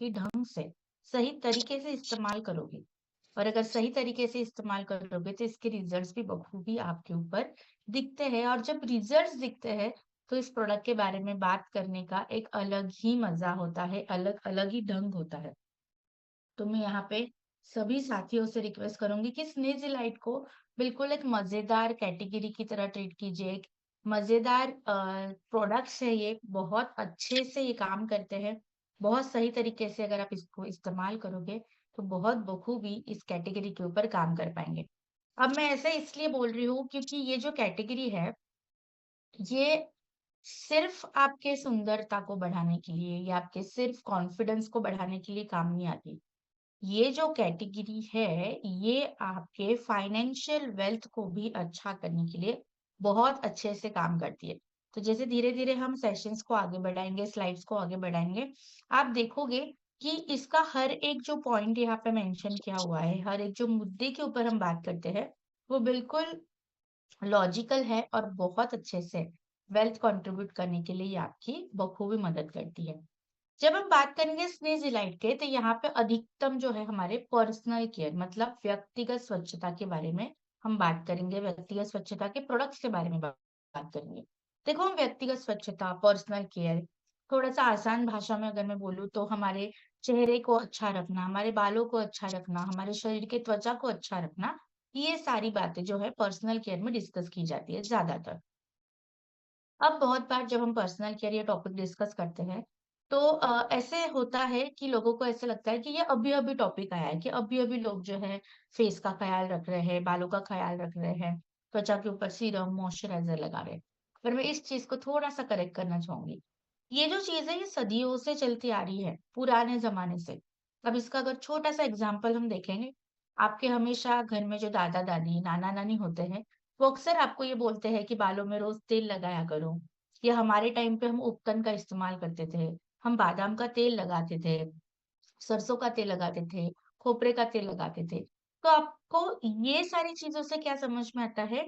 ही ढंग से सही तरीके से इस्तेमाल करोगे, और अगर सही तरीके से इस्तेमाल करोगे तो इसके रिजल्ट्स भी बखूबी आपके ऊपर दिखते हैं। और जब रिजल्ट्स दिखते हैं तो इस प्रोडक्ट के बारे में बात करने का एक अलग ही मजा होता है, अलग अलग ही ढंग होता है। तो मैं यहाँ पे सभी साथियों से रिक्वेस्ट करूंगी कि स्नेजिलाइट को बिल्कुल एक मजेदार कैटेगरी की तरह ट्रीट कीजिए। एक मजेदार प्रोडक्ट्स है, ये बहुत अच्छे से ये काम करते हैं। बहुत सही तरीके से अगर आप इसको इस्तेमाल करोगे तो बहुत बखूबी इस कैटेगरी के ऊपर काम कर पाएंगे। अब मैं ऐसे इसलिए बोल रही हूँ क्योंकि ये जो कैटेगरी है, ये सिर्फ आपके सुंदरता को बढ़ाने के लिए या आपके सिर्फ कॉन्फिडेंस को बढ़ाने के लिए काम नहीं आती। ये जो कैटेगरी है, ये आपके फाइनेंशियल वेल्थ को भी अच्छा करने के लिए बहुत अच्छे से काम करती है। तो जैसे धीरे-धीरे हम सेशंस को आगे बढ़ाएँगे, स्लाइड्स को आगे बढ़ाएँगे, आप देखोगे कि इसका हर एक जो पॉइंट यहाँ पे मेंशन किया हुआ है, हर एक जो मुद्दे के ऊपर हम बात करते हैं, वो बिल्कुल लॉजिकल है और बहुत अच्छे से वेल्थ कंट्रीब्यूट करने के लिए ये आपकी बखूबी मदद करती है। जब हम बात करेंगे स्नेजिलाइट के, तो यहाँ पे अधिकतम जो है हमारे पर्सनल केयर मतलब व्यक्तिगत स्वच्छता के बारे में हम बात करेंगे, व्यक्तिगत स्वच्छता के प्रोडक्ट्स के बारे में बात करेंगे। देखो, हम व्यक्तिगत स्वच्छता, पर्सनल केयर, थोड़ा सा आसान भाषा में अगर मैं बोलूँ तो हमारे चेहरे को अच्छा रखना, हमारे बालों को अच्छा रखना, हमारे शरीर के त्वचा को अच्छा रखना, ये सारी बातें जो है पर्सनल केयर में डिस्कस की जाती है ज्यादातर। अब बहुत बार जब हम पर्सनल केयर ये टॉपिक डिस्कस करते हैं तो ऐसे होता है कि लोगों को ऐसे लगता है कि ये अभी-अभी टॉपिक आया है, कि अभी-अभी लोग जो है फेस का ख्याल रख रहे हैं, बालों का ख्याल रख रहे हैं, त्वचा के ऊपर सीरम, मॉइस्चराइज़र लगा रहे हैं। पर मैं इस चीज़ को थोड़ा-सा करेक्ट करना चाहूँगी। ये जो चीज़ है ये सदियों से चलती आ रही है, पुराने ज़माने से। अब इसका अगर छोटा-सा एग्ज़ाम्पल हम देखेंगे, आपके हमेशा घर में जो दादा-दादी, नाना-नानी होते हैं, वो अक्सर आपको ये बोलते हैं कि बालों में रोज़ तेल लगाया करो, या हमारे टाइम पे हम उपटन का इस्तेमाल करते थे। हम बादाम का तेल लगाते थे, सरसों का तेल लगाते थे, खोपरे का तेल लगाते थे। तो आपको ये सारी चीज़ों से क्या समझ में आता है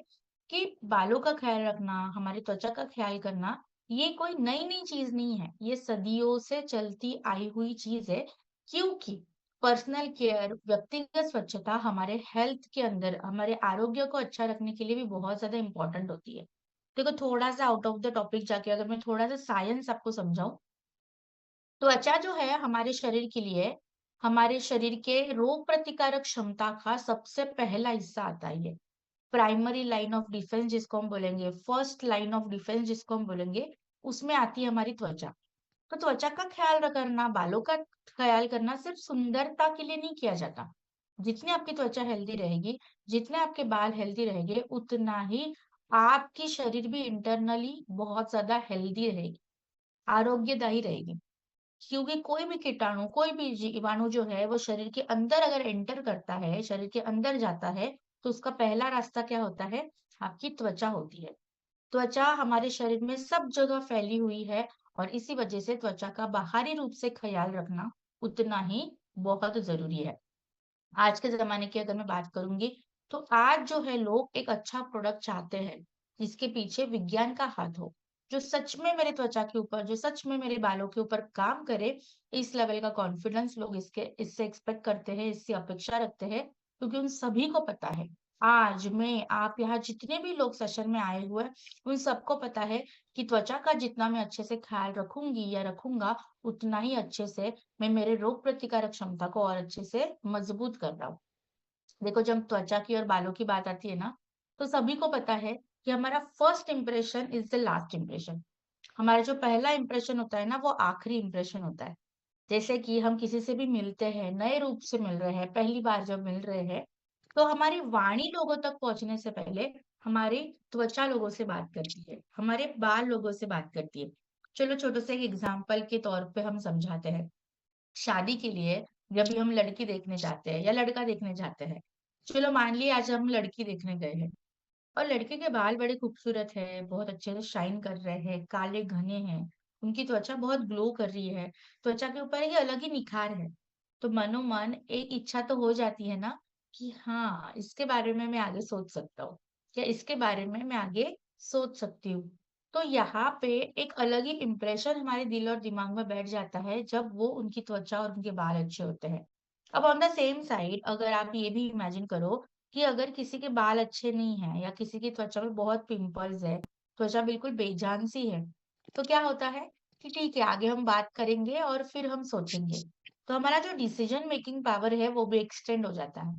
कि बालों का ख़्याल रखना, हमारी त्वचा का ख़्याल करना, ये कोई नई-नई चीज़ नहीं है। ये सदियों से चलती आई हुई चीज़ है, क्योंकि पर्सनल केयर, व्यक्तिगत स्वच्छता हमारे हेल्थ के अंदर, हमारे आरोग्य को अच्छा रखने के लिए भी बहुत ज़्यादा इम्पोर्टेंट होती है। देखो, थोड़ा-सा आउट ऑफ द टॉपिक जाके अगर मैं थोड़ा-सा साइंस आपको समझाऊँ, त्वचा जो है हमारे शरीर के लिए, हमारे शरीर के रोग प्रतिकारक क्षमता का सबसे पहला हिस्सा आता है ये। प्राइमरी लाइन ऑफ डिफेंस जिसको हम बोलेंगे, फर्स्ट लाइन ऑफ डिफेंस जिसको हम बोलेंगे, उसमें आती है हमारी त्वचा। तो त्वचा का ख्याल करना, बालों का ख्याल करना सिर्फ सुंदरता के लिए नहीं किया जाता। जितनी आपकी त्वचा हेल्दी रहेगी, जितने आपके बाल हेल्दी रहेंगे, उतना ही आपकी शरीर भी इंटरनली बहुत ज़्यादा हेल्दी रहेगी, आरोग्यदायी रहेगी। क्योंकि कोई भी कीटाणु, कोई भी जीवाणु जो है वो शरीर के अंदर अगर एंटर करता है, शरीर के अंदर जाता है, तो उसका पहला रास्ता क्या होता है? आपकी त्वचा होती है। त्वचा हमारे शरीर में सब जगह फैली हुई है और इसी वजह से त्वचा का बाहरी रूप से ख्याल रखना उतना ही बहुत ज़रूरी है। आज के ज़माने की अगर मैं बात करूँगी, तो आज जो है लोग एक अच्छा प्रोडक्ट चाहते हैं, जिसके पीछे विज्ञान का हाथ हो, जो सच में मेरे त्वचा के ऊपर, जो सच में मेरे बालों के ऊपर काम करे, इस लेवल का कॉन्फिडेंस लोग इससे एक्सपेक्ट करते हैं, इससे अपेक्षा रखते हैं, क्योंकि उन सभी को पता है, आज मैं, आप यहाँ जितने भी लोग सेशन में आए हुए हैं, उन सबको पता है कि त्वचा का जितना मैं अच्छे से ख्याल रखूँगी या रखूँगा, उतना ही अच्छे से मैं मेरे रोग प्रतिकारक क्षमता को और अच्छे से मजबूत कर रहा हूँ। देखो, जब त्वचा की और बालों की बात आती है ना, तो सभी को पता है कि हमारा first impression is the last impression. हमारा जो पहला इंप्रेशन होता है ना, वो आखिरी इंप्रेशन होता है। जैसे कि हम किसी से भी मिलते हैं, नए रूप से मिल रहे हैं, पहली बार जब मिल रहे हैं, तो हमारी वाणी लोगों तक पहुँचने से पहले हमारी त्वचा लोगों से बात करती है, हमारे बाल लोगों से बात करती है। चलो छोटे से एक एग्ज़ाम्पल के तौर पे हम समझाते हैं। शादी के लिए जब भी हम लड़की देखने जाते हैं या लड़का देखने जाते हैं, चलो मान लिया आज हम लड़की देखने गए हैं और लड़के के बाल बड़े खूबसूरत है, बहुत अच्छे से शाइन कर रहे हैं, काले घने हैं, उनकी त्वचा बहुत ग्लो कर रही है, त्वचा के ऊपर एक अलग ही निखार है। तो मनोमन एक इच्छा तो हो जाती है ना कि हाँ, इसके बारे में मैं आगे सोच सकता हूँ या इसके बारे में मैं आगे सोच सकती हूँ। तो यहाँ पे एक अलग ही इम्प्रेशन हमारे दिल और दिमाग में बैठ जाता है जब वो उनकी त्वचा और उनके बाल अच्छे होते हैं। अब ऑन द सेम साइड अगर आप ये भी इमेजिन करो कि अगर किसी के बाल अच्छे नहीं है या किसी की त्वचा में बहुत पिंपल्स है, त्वचा बिल्कुल बेजान सी है, तो क्या होता है कि ठीक है आगे हम बात करेंगे और फिर हम सोचेंगे। तो हमारा जो डिसीजन मेकिंग पावर है वो भी एक्सटेंड हो जाता है।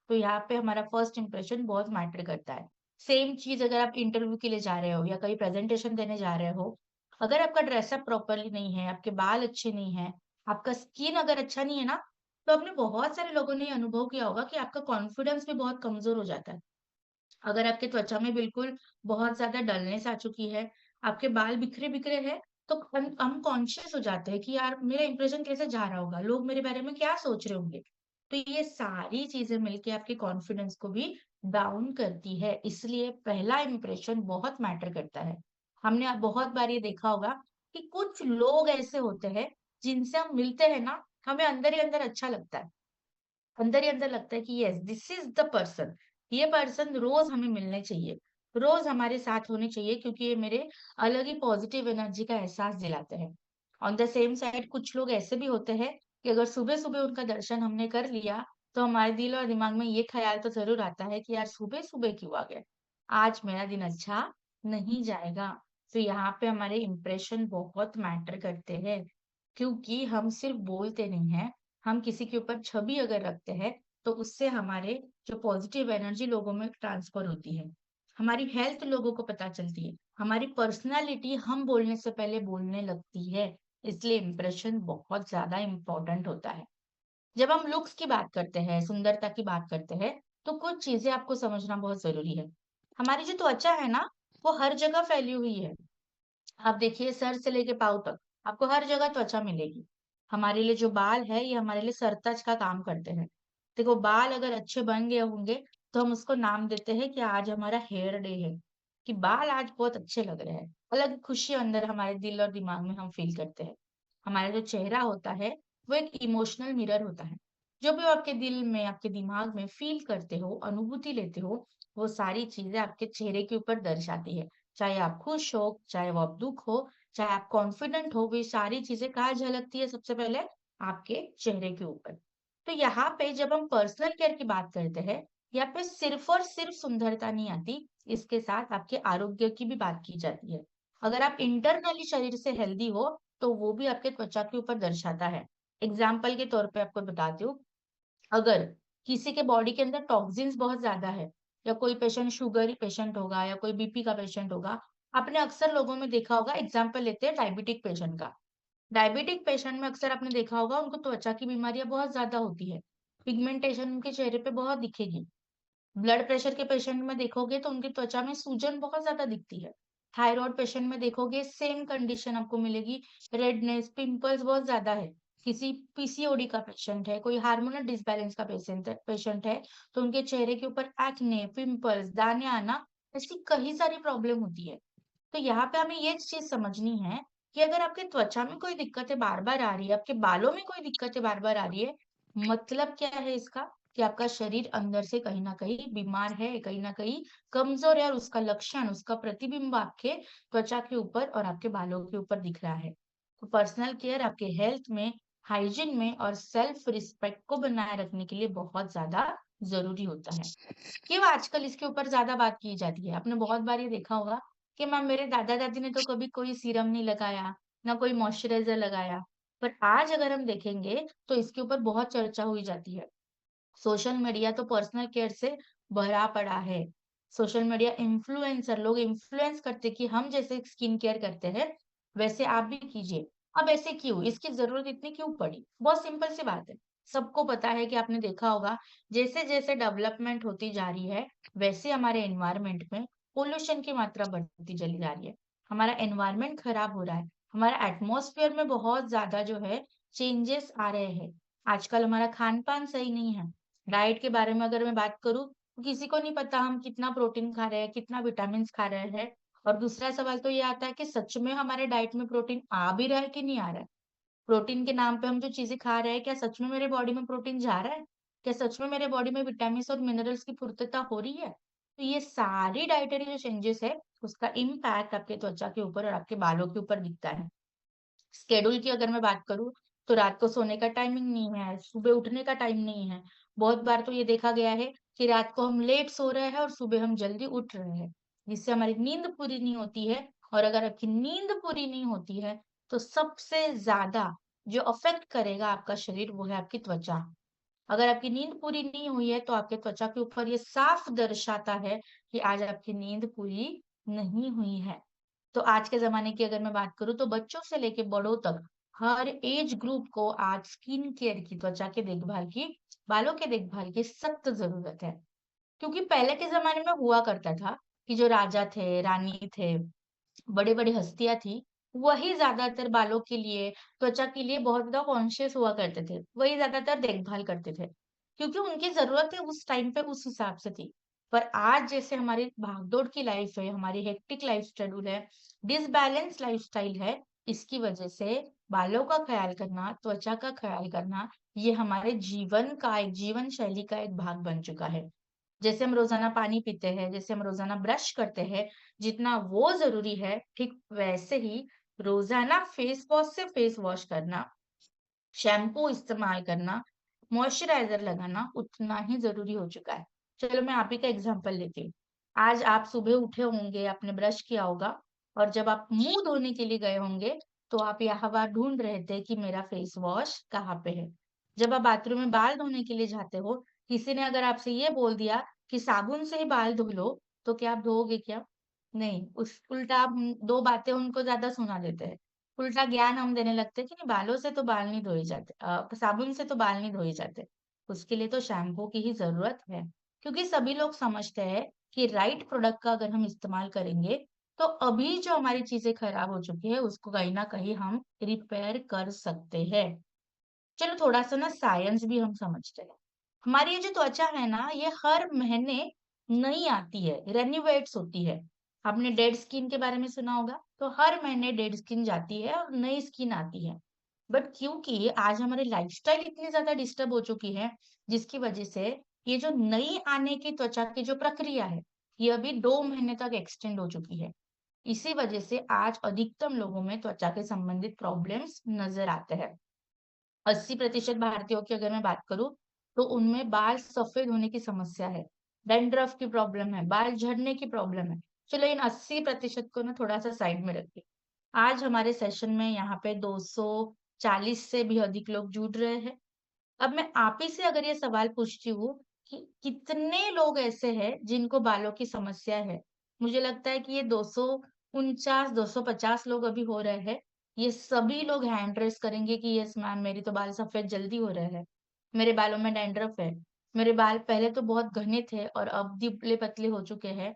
तो यहाँ पे हमारा फर्स्ट इंप्रेशन बहुत मैटर करता है। सेम चीज़ अगर आप इंटरव्यू के लिए जा रहे हो या कहीं प्रेजेंटेशन देने जा रहे हो, अगर आपका ड्रेसअप प्रॉपर्ली नहीं है, आपके बाल अच्छे नहीं हैं, आपका स्किन अगर अच्छा नहीं है ना, तो आपने बहुत सारे लोगों ने ये अनुभव किया होगा कि आपका कॉन्फिडेंस भी बहुत कमज़ोर हो जाता है। अगर आपकी त्वचा में बिल्कुल बहुत ज़्यादा डलनेस आ चुकी है, आपके बाल बिखरे-बिखरे हैं, तो हम कॉन्शियस हो जाते हैं कि यार मेरा इंप्रेशन कैसे जा रहा होगा? लोग मेरे बारे में क्या सोच रहे होंगे? तो ये सारी चीज़ें मिलके आपके कॉन्फिडेंस को भी डाउन करती है, इसलिए पहला इंप्रेशन बहुत मैटर करता है। हमने बहुत बार ये देखा होगा कि कुछ लोग ऐसे होते हैं, जिनसे हम मिलते हैं ना, हमें अंदर ही अंदर अच्छा लगता है। अंदर ही अंदर लगता है कि yes this is the person, ये पर्सन रोज हमें मिलने चाहिए, रोज हमारे साथ होने चाहिए क्योंकि ये मेरे अलग ही पॉजिटिव एनर्जी का एहसास दिलाते हैं। ऑन द सेम साइड कुछ लोग ऐसे भी होते हैं कि अगर सुबह सुबह उनका दर्शन हमने कर लिया तो हमारे दिल और दिमाग में ये ख्याल तो जरूर आता है कि यार सुबह सुबह क्यों आ गए, आज मेरा दिन अच्छा नहीं जाएगा। तो यहाँ पे हमारे इंप्रेशन बहुत मैटर करते हैं, क्योंकि हम सिर्फ बोलते नहीं हैं, हम किसी के ऊपर छवि अगर रखते हैं तो उससे हमारे जो पॉजिटिव एनर्जी लोगों में ट्रांसफर होती है, हमारी हेल्थ लोगों को पता चलती है, हमारी पर्सनालिटी हम बोलने से पहले बोलने लगती है। इसलिए इम्प्रेशन बहुत ज्यादा इम्पोर्टेंट होता है। जब हम लुक्स की बात करते हैं, सुंदरता की बात करते हैं, तो कुछ चीजें आपको समझना बहुत जरूरी है। हमारी जो त्वचा है ना, वो हर जगह फैली हुई है। आप देखिए सर से लेके पाँव तक आपको हर जगह त्वचा मिलेगी। हमारे लिए जो बाल है ये हमारे लिए सरताज का काम करते हैं। देखो बाल अगर अच्छे बन गए होंगे तो हम उसको नाम देते हैं कि आज हमारा हेयर डे है, कि बाल आज बहुत अच्छे लग रहे हैं। अलग खुशी अंदर हमारे दिल और दिमाग में हम फील करते हैं। हमारा जो चेहरा होता है वो एक इमोशनल मिरर होता है। जो भी आपके दिल में आपके दिमाग में फील करते हो, अनुभूति लेते हो, वो सारी चीजें आपके चेहरे के ऊपर दर्शाती है। चाहे आप खुश हो, चाहे वो आप दुःख हो, चाहे आप कॉन्फिडेंट हो, वे सारी चीज़ें कहाँ झलकती है सबसे पहले? आपके चेहरे के ऊपर। तो यहाँ पे जब हम पर्सनल केयर की बात करते हैं, यहाँ पे सिर्फ़ और सिर्फ़ सुंदरता नहीं आती, इसके साथ आपके आरोग्य की भी बात की जाती है। अगर आप इंटरनली शरीर से हेल्दी हो, तो वो भी आपके त्वचा के ऊपर दर्शाता है। एग्ज़ाम्पल के तौर पे आपको बताती हूँ, अगर किसी के बॉडी के अंदर टॉक्सिन्स बहुत ज़्यादा है या कोई पेशेंट शुगर पेशेंट होगा या कोई बीपी का पेशेंट होगा, आपने अक्सर लोगों में देखा होगा, एग्जांपल लेते हैं डायबिटिक पेशेंट का। डायबिटिक पेशेंट में अक्सर आपने देखा होगा उनको त्वचा की बीमारियाँ बहुत ज़्यादा होती है। पिगमेंटेशन उनके चेहरे पे बहुत दिखेगी। ब्लड प्रेशर के पेशेंट में देखोगे तो उनकी त्वचा में सूजन बहुत ज़्यादा दिखती है। थायराइड पेशेंट में देखोगे सेम कंडीशन आपको मिलेगी, रेडनेस, पिंपल्स बहुत ज़्यादा है। किसी पीसीओडी का पेशेंट है, कोई हार्मोनल डिसबैलेंस का पेशेंट है, तो उनके चेहरे के ऊपर एक्ने, पिंपल्स, दाने आना, ऐसी कई सारी प्रॉब्लम होती है। तो यहाँ पे हमें ये चीज़ समझनी है कि अगर आपकी त्वचा में कोई दिक्कतें बार-बार आ रही है, आपके बालों में कोई दिक्कतें बार-बार आ रही है, मतलब क्या है इसका? कि आपका शरीर अंदर से कहीं न कहीं बीमार है, कहीं न कहीं कमज़ोर है और उसका लक्षण, उसका प्रतिबिंब आपके त्वचा के ऊपर और आपके बालों के ऊपर दिख रहा है। तो पर्सनल केयर आपके हेल्थ में, हाइजीन में और सेल्फ रिस्पेक्ट को बनाए रखने के लिए बहुत ज़्यादा ज़रूरी होता है। क्यों आजकल इसके ऊपर ज़्यादा बात की जाती है? आपने बहुत बार ये देखा होगा कि मैम मेरे दादा-दादी ने तो कभी कोई सीरम नहीं लगाया, ना कोई मॉइस्चराइज़र लगाया। पर आज अगर हम देखेंगे तो इसके ऊपर बहुत चर्चा हुई जाती है। सोशल मीडिया तो पर्सनल केयर से भरा पड़ा है। सोशल मीडिया इन्फ्लुएंसर लोग इन्फ्लुएंस करते कि हम जैसे स्किन केयर करते हैं, वैसे आप भी कीजिए। अब ऐसे क्यों? इसकी ज़रूरत इतनी क्यों पड़ी? बहुत सिंपल सी बात है। सबको पता है कि आपने देखा होगा, जैसे-जैसे डेवलपमेंट होती जा रही है, वैसे हमारे एनवायरनमेंट में पॉल्यूशन की मात्रा बढ़ती चली जा रही है। हमारा एनवायरनमेंट खराब हो रहा है। हमारा एटमॉस्फेयर में बहुत ज़्यादा जो है चेंजेस आ रहे हैं। आजकल हमारा खान-पान सही नहीं है। डाइट के बारे में अगर मैं बात करूँ, तो किसी को नहीं पता हम कितना प्रोटीन खा रहे हैं, कितना विटामिन्स खा रहे हैं। और दूसरा सवाल तो ये आता है कि सच में हमारे डाइट में प्रोटीन आ भी रहा है कि नहीं आ रहा है? प्रोटीन के नाम पे हम जो चीज़ें खा रहे हैं, क्या सच में मेरे बॉडी में प्रोटीन जा रहा है? क्या सच में मेरे बॉडी में विटामिन्स और मिनरल्स की पूर्तता हो रही है? तो ये सारी डाइटरी जो चेंजेस है, उसका इम्पैक्ट आपके त्वचा के ऊपर और आपके बालों के ऊपर दिखता है। शेड्यूल की अगर मैं बात करूँ, तो रात को सोने का टाइमिंग नहीं है, सुबह उठने का टाइम नहीं है। बहुत बार तो ये देखा गया है कि रात को हम लेट सो रहे हैं और सुबह हम जल्दी उठ रहे हैं, जिससे हमारी नींद पूरी नहीं होती है। और अगर आपकी नींद पूरी नहीं होती है, तो सबसे ज़्यादा जो अफ़ेक्ट करेगा आपका शरीर, वो है आपकी त्वचा। अगर आपकी नींद पूरी नहीं हुई है, तो आपके त्वचा के ऊपर ये साफ दर्शाता है कि आज आपकी नींद पूरी नहीं हुई है। तो आज के ज़माने की अगर मैं बात करूँ, तो बच्चों से लेके बड़ों तक हर एज ग्रुप को आज स्किन केयर की, त्वचा के देखभाल की, बालों के देखभाल की सख्त ज़रूरत है। क्योंकि पहले के ज़माने में हुआ करता था कि जो राजा थे, रानी थे, बड़े-बड़े हस्तियाँ थी, वही ज़्यादातर बालों के लिए, त्वचा के लिए बहुत ज़्यादा कॉन्शियस हुआ करते थे। वही ज़्यादातर देखभाल करते थे, क्योंकि उनकी ज़रूरतें उस टाइम पे उस हिसाब से थी। पर आज जैसे हमारी भागदौड़ की लाइफ़ है, हमारी हेक्टिक लाइफ़ शेड्यूल है, डिसबैलेंस लाइफ़स्टाइल है, इसकी वजह से बालों का ख़्याल करना, त्वचा का ख़्याल करना, ये हमारे जीवन का एक जीवन शैली का एक भाग बन चुका है। जैसे हम रोज़ाना पानी पीते हैं, जैसे हम रोज़ाना ब्रश करते हैं, जितना वो ज़रूरी है, ठीक वैसे ही रोज़ाना फेस वॉश से फेस वॉश करना, शैम्पू इस्तेमाल करना, मॉइस्चराइज़र लगाना उतना ही ज़रूरी हो चुका है। चलो मैं आप ही का एग्ज़ाम्पल लेती हूँ। आज आप सुबह उठे होंगे, आपने ब्रश किया होगा और जब आप मुँह धोने के लिए गए होंगे, तो आप यहाँ-वहाँ ढूँढ रहे थे कि मेरा फेस वॉश कहाँ पे है। जब आप बाथरूम में बाल धोने के लिए जाते हो, किसी ने अगर आपसे ये बोल दिया कि साबुन से ही बाल धो लो, तो क्या आप धोओगे क्या? नहीं, उस उल्टा आप 2 बातें उनको ज़्यादा सुना देते हैं। उल्टा ज्ञान हम देने लगते हैं कि नहीं, बालों से तो बाल नहीं धोए जाते, साबुन से तो बाल नहीं धोए जाते। उसके लिए तो शैम्पू की ही ज़रूरत है। क्योंकि सभी लोग समझते हैं कि राइट प्रोडक्ट का अगर हम इस्तेमाल करेंगे, तो अभी जो हमारी चीज़ें खराब हो चुकी है, उसको कहीं न कहीं हम रिपेयर कर सकते हैं। चलो थोड़ा-सा ना साइंस भी हम समझते हैं। हमारी ये जो त्वचा है ना, ये हर महीने नई आती है, रेनोवेट्स होती है। आपने डेड स्किन के बारे में सुना होगा, तो हर महीने डेड स्किन जाती है और नई स्किन आती है। बट क्योंकि आज हमारी लाइफ़स्टाइल इतनी ज़्यादा डिस्टर्ब हो चुकी है, जिसकी वजह से ये जो नई आने की त्वचा की जो प्रक्रिया है, ये अभी 2 महीने तक एक्सटेंड हो चुकी है। इसी वजह से आज अधिकतम लोगों में त्वचा के संबंधित प्रॉब्लम्स नज़र आते हैं। 80% भारतीयों की अगर मैं बात करूँ, तो उनमें बाल सफ़ेद होने की समस्या है, डैंड्रफ की प्रॉब्लम है, बाल झड़ने की प्रॉब्लम है। चलो इन 80% को ना थोड़ा-सा साइड में रखिए। आज हमारे सेशन में यहाँ पे 240 से भी अधिक लोग जुड़ रहे हैं। अब मैं आप ही से अगर ये सवाल पूछती हूँ कि कितने लोग ऐसे हैं जिनको बालों की समस्या है? मुझे लगता है कि ये 249, 250 लोग अभी हो रहे हैं। ये सभी लोग हैंड रेज़ करेंगे कि यस मैम, मेरी तो बाल सफ़ेद जल्दी हो रहे हैं। मेरे बालों में डैंड्रफ है। मेरे बाल पहले तो बहुत घने थे और अब दुबले-पतले हो चुके हैं,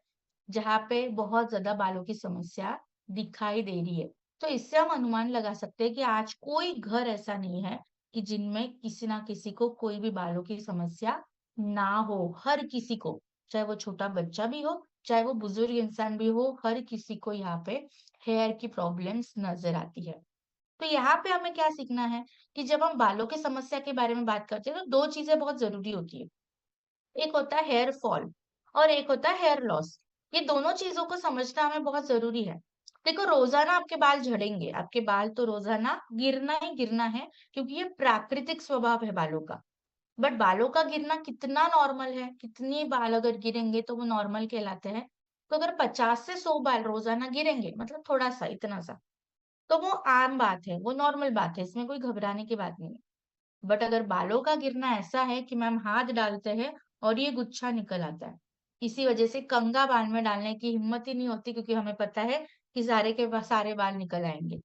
जहाँ पे बहुत ज़्यादा बालों की समस्या दिखाई दे रही है। तो इससे हम अनुमान लगा सकते हैं कि आज कोई घर ऐसा नहीं है कि जिनमें किसी ना किसी को कोई भी बालों की समस्या ना हो, हर किसी को, चाहे वो छोटा बच्चा भी हो, चाहे वो बुजुर्ग इंसान भी हो, हर किसी को यहाँ पे हेयर की प्रॉब्लम्स नज़र आती है। तो यहाँ पे हमें क्या सीखना है कि जब हम बालों की समस्या के बारे में बात करते हैं, तो 2 चीज़ें बहुत ज़रूरी होती है। एक होता है हेयर फॉल और एक होता है हेयर लॉस। ये दोनों चीज़ों को समझना हमें बहुत ज़रूरी है। देखो, रोज़ाना आपके बाल झड़ेंगे, आपके बाल तो रोज़ाना गिरना ही गिरना है, क्योंकि ये प्राकृतिक स्वभाव है बालों का। बट बालों का गिरना कितना नॉर्मल है, कितनी बाल अगर गिरेंगे तो वो नॉर्मल कहलाते हैं। तो अगर 50 से 100 बाल रोज़ाना गिरेंगे, मतलब थोड़ा-सा, इतना-सा, तो वो आम बात है, वो नॉर्मल बात है, इसमें कोई घबराने की बात नहीं है। बट अगर बालों का गिरना ऐसा है कि मैम हाथ डालते हैं और ये गुच्छा निकल आता है, इसी वजह से कंघा बाल में डालने की हिम्मत ही नहीं होती, क्योंकि हमें पता है कि सारे के सारे बाल निकल आएँगे।